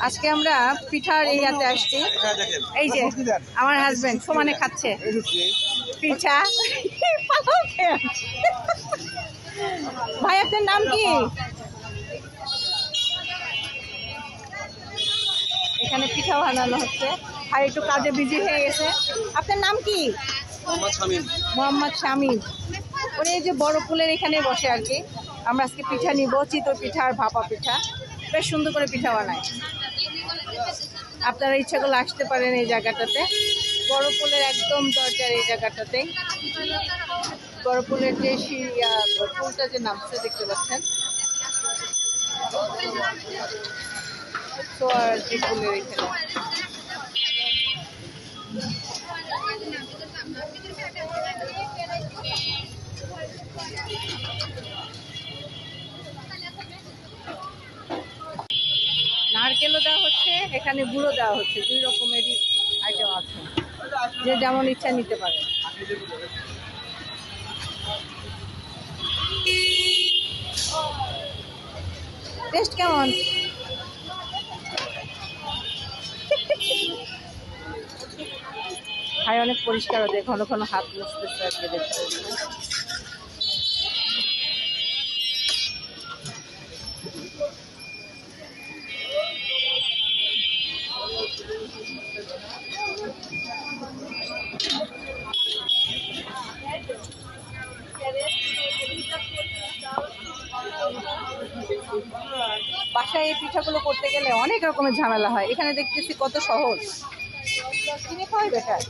আজকে আমরা পিঠার ইয়াতে আসছি। এই যে আমার হাজবেন্ড সমানে খাচ্ছে পিঠা। ভাই আপনার নাম কি? এখানে পিঠা বানানো হচ্ছে। ভাই একটু কাজে বিজি হয়ে গেছে। আপনার নাম কি? মোহাম্মদ শামীম। উনি এই যে বড় পুলের এখানে বসে আর কি। আমরা আজকে পিঠা নিব, চিতই পিঠা আর ভাপা পিঠা। বেশ সুন্দর করে পিঠা বানায়। আপনারা ইচ্ছা করলে আসতে পারেন এই জায়গাটাতে। বড় পুলের একদম দরজার এই জায়গাটাতে। বড় পুলের যে পুলটা যে নামছে দেখতে পাচ্ছেন, সোয়ারজি পুলের এখানে। নারকেলও দেওয়া হচ্ছে, এখানে গুঁড়ো দেওয়া হচ্ছে। 2 রকমেরই আইটেম আছে, যে যেমন ইচ্ছা নিতে পারে। টেস্ট কেমন? ভাই অনেক পরিষ্কার হচ্ছে, ঘন ঘন হাত মুছতেছে আর কি দেখতে। বাসায় এই পিঠাগুলো করতে গেলে অনেক রকমের ঝামেলা হয়। এখানে দেখতেছি কত সহজ, কিনে খাওয়াই বেটার।